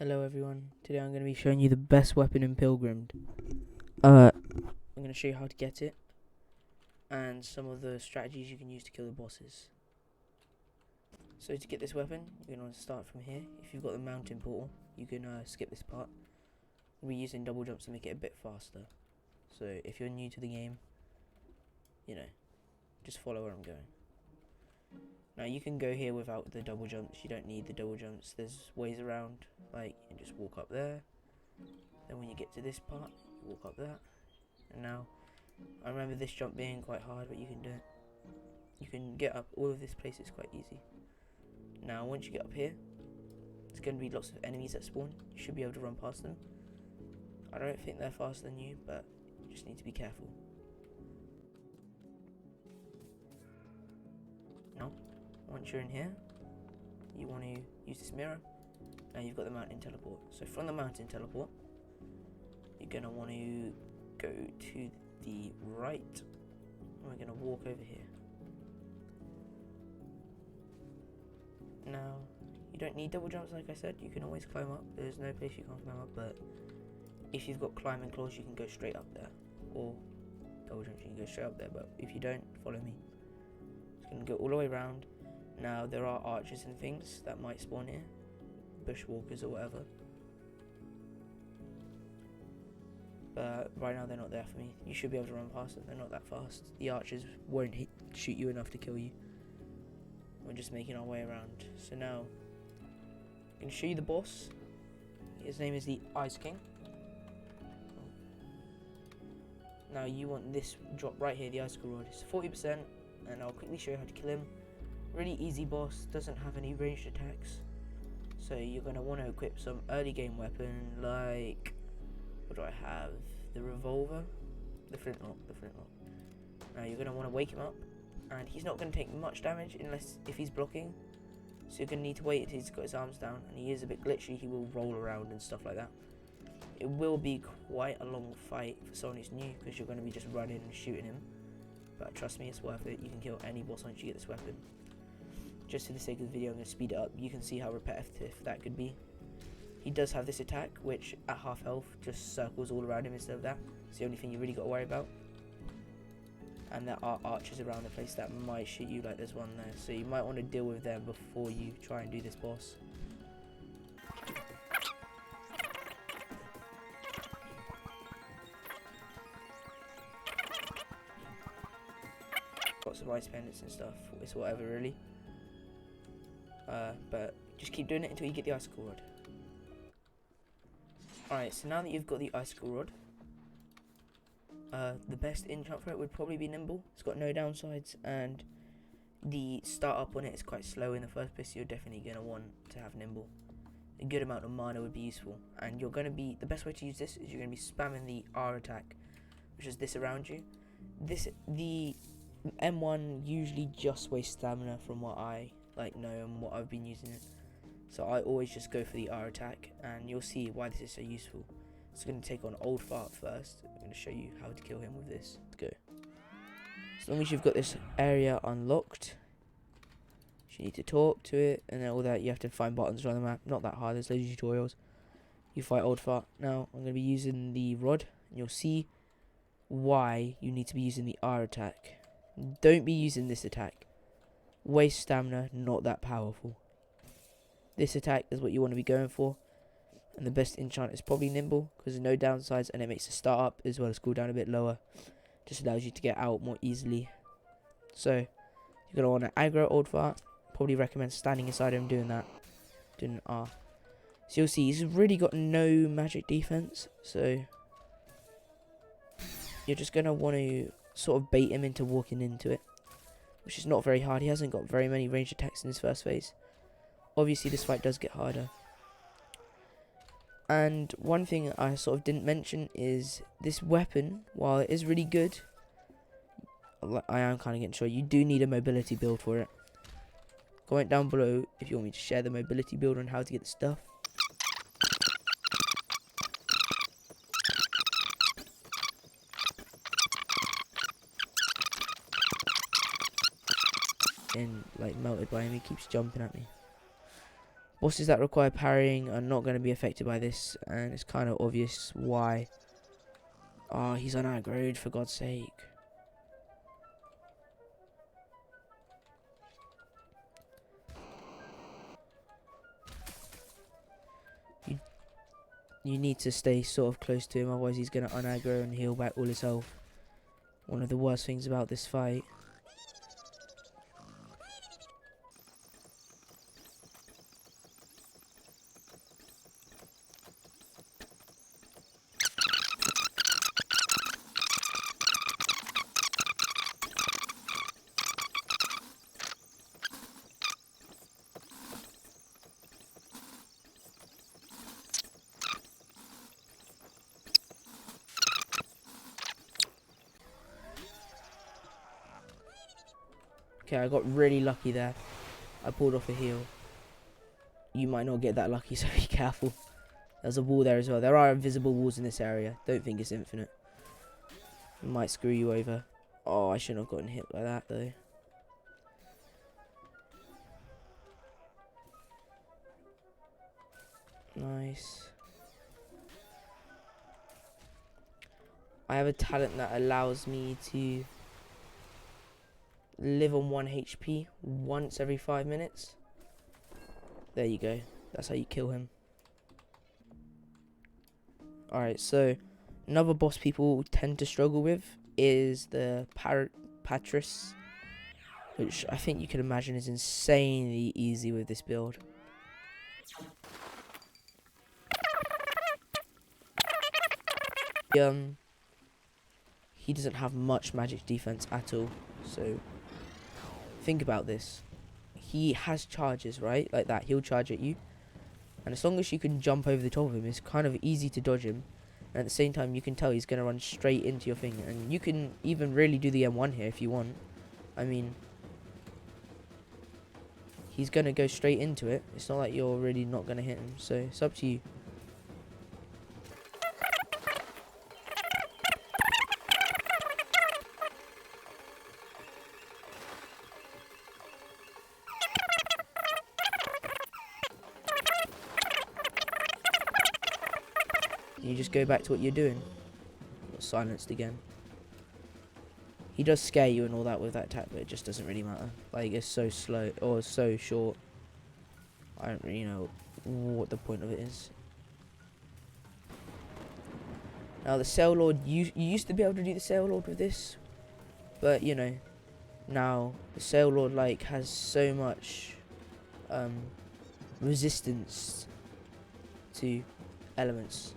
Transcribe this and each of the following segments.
Hello everyone, today I'm going to be showing you the best weapon in Pilgrammed. I'm going to show you how to get it, and some of the strategies you can use to kill the bosses. So to get this weapon, you're going to want to start from here. If you've got the mountain portal, you can skip this part. We're using double jumps to make it a bit faster. So if you're new to the game, just follow where I'm going. Now you can go here without the double jumps, you don't need the double jumps, there's ways around, like you can just walk up there, then when you get to this part, you walk up that, and now, I remember this jump being quite hard, but you can do it. You can get up all of this place, it's quite easy. Now once you get up here, there's going to be lots of enemies that spawn, you should be able to run past them. I don't think they're faster than you, but you just need to be careful. Now, once you're in here, you want to use this mirror. Now you've got the mountain teleport. So from the mountain teleport, you're going to want to go to the right. And we're going to walk over here. Now, you don't need double jumps like I said. You can always climb up. There's no place you can't climb up. But if you've got climbing claws, you can go straight up there. Or double jumps, you can go straight up there. But if you don't, follow me. It's going to go all the way around. Now there are archers and things that might spawn here, bushwalkers or whatever, but right now they're not there for me. You should be able to run past them, they're not that fast. The archers won't shoot you enough to kill you. We're just making our way around. So now I'm going to show you the boss. His name is the Ice King. Now you want this drop right here, the icicle rod. It's 40%, and I'll quickly show you how to kill him. Really easy boss, doesn't have any ranged attacks, so you're going to want to equip some early game weapon like, what do I have, the revolver, the flintlock. Now you're going to want to wake him up, and he's not going to take much damage unless if he's blocking, so you're going to need to wait until he's got his arms down, and he is a bit glitchy, he will roll around and stuff like that. It will be quite a long fight for someone who's new, because you're going to be just running and shooting him, but trust me, it's worth it. You can kill any boss once you get this weapon. Just for the sake of the video, I'm going to speed it up. You can see how repetitive that could be. He does have this attack, which at half health just circles all around him instead of that. It's the only thing you really got to worry about. And there are archers around the place that might shoot you, like there's one there. So you might want to deal with them before you try and do this boss. Got some ice pendants and stuff. It's whatever really. But just keep doing it until you get the icicle rod. Alright, so now that you've got the icicle rod, the best enchant for it would probably be nimble. It's got no downsides, and the start up on it is quite slow in the first place, so you're definitely going to want to have nimble. A good amount of mana would be useful, and you're going to be, the best way to use this is you're going to be spamming the R attack, which is this around you. The M1 usually just wastes stamina from what I know and what I've been using it, so I always just go for the R attack, and you'll see why this is so useful. It's going to take on Old Fart first. I'm going to show you how to kill him with this. Let's go. As long as you've got this area unlocked, you need to talk to it and all that. You have to find buttons around the map. Not that hard, there's loads of tutorials. You fight Old Fart. Now I'm going to be using the rod, and you'll see why you need to be using the R attack. Don't be using this attack. Waste stamina, not that powerful. This attack is what you want to be going for, and the best enchant is probably nimble, because there's no downsides, and it makes the start up as well as cooldown a bit lower. Just allows you to get out more easily. So you're going to want to aggro Old Fart. Probably recommend standing inside him doing that, doing an R. So you'll see he's really got no magic defense, so you're just going to want to sort of bait him into walking into it, which is not very hard. He hasn't got very many ranged attacks in his first phase. Obviously this fight does get harder. And one thing I sort of didn't mention is this weapon, while it is really good, I am kind of getting sure, you do need a mobility build for it. Comment down below if you want me to share the mobility build on how to get the stuff. And like melted by him, he keeps jumping at me. Bosses that require parrying are not going to be affected by this, and it's kind of obvious why. Oh, he's unaggroed, for God's sake. You need to stay sort of close to him, otherwise he's going to unaggro and heal back all his health. One of the worst things about this fight. Okay, I got really lucky there. I pulled off a heal. You might not get that lucky, so be careful. There's a wall there as well. There are invisible walls in this area. Don't think it's infinite. It might screw you over. Oh, I shouldn't have gotten hit by that, though. Nice. I have a talent that allows me to live on 1 HP once every 5 minutes. There you go. That's how you kill him. Alright, so another boss people tend to struggle with is the Patris, which I think you can imagine is insanely easy with this build. He doesn't have much magic defense at all, so think about this. He has charges, right? Like that. He'll charge at you. And as long as you can jump over the top of him, it's kind of easy to dodge him. And at the same time, you can tell he's going to run straight into your thing. And you can even really do the M1 here if you want. I mean, he's going to go straight into it. It's not like you're really not going to hit him. So it's up to you. You just go back to what you're doing. Got silenced again. He does scare you and all that with that attack, but it just doesn't really matter. Like, it's so slow, or so short. I don't really know what the point of it is. Now, the Sail Lord, you used to be able to do the Sail Lord with this. But, you know, now the Sail Lord, like, has so much resistance to elements.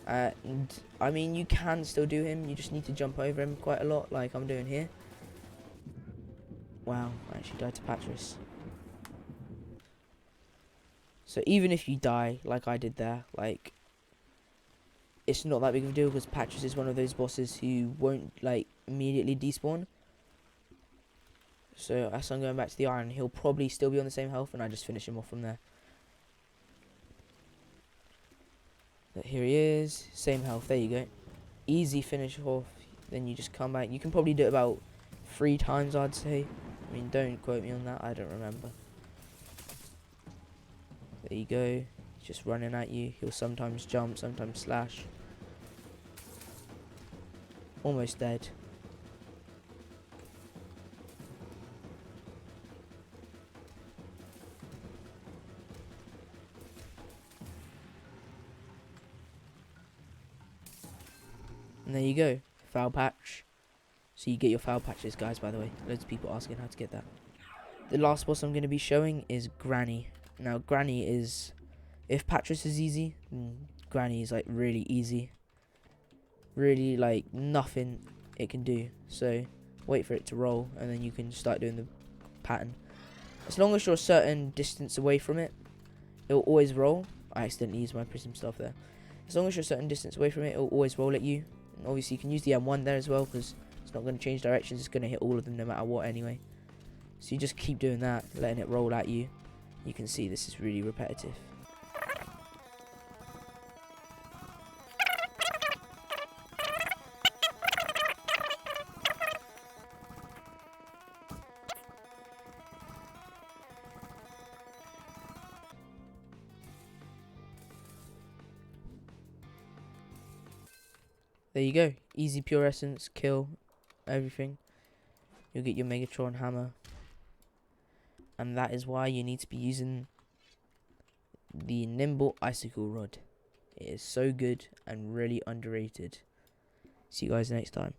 And I mean, you can still do him, you just need to jump over him quite a lot, like I'm doing here. Wow, I actually died to Patris. So even if you die, like I did there, like, it's not that big of a deal, because Patris is one of those bosses who won't, like, immediately despawn. So as I'm going back to the iron, he'll probably still be on the same health, and I just finish him off from there. But here he is, same health, there you go. Easy finish off, then you just come back. You can probably do it about 3 times, I'd say. I mean, don't quote me on that, I don't remember. There you go, he's just running at you. He'll sometimes jump, sometimes slash. Almost dead. And there you go, foul patch. So you get your foul patches, guys, by the way. Loads of people asking how to get that. The last boss I'm going to be showing is Granny. Now, Granny is, if Patris is easy, Granny is, like, really easy. Really, like, nothing it can do. So wait for it to roll, and then you can start doing the pattern. As long as you're a certain distance away from it, it'll always roll. I accidentally used my prism stuff there. As long as you're a certain distance away from it, it'll always roll at you. And obviously you can use the M1 there as well, because it's not going to change directions. It's going to hit all of them no matter what anyway. So you just keep doing that, letting it roll at you. You can see this is really repetitive. there you go. Easy pure essence, kill, everything. You'll get your Megatron hammer. And that is why you need to be using the Nimble Icicle Rod. It is so good and really underrated. See you guys next time.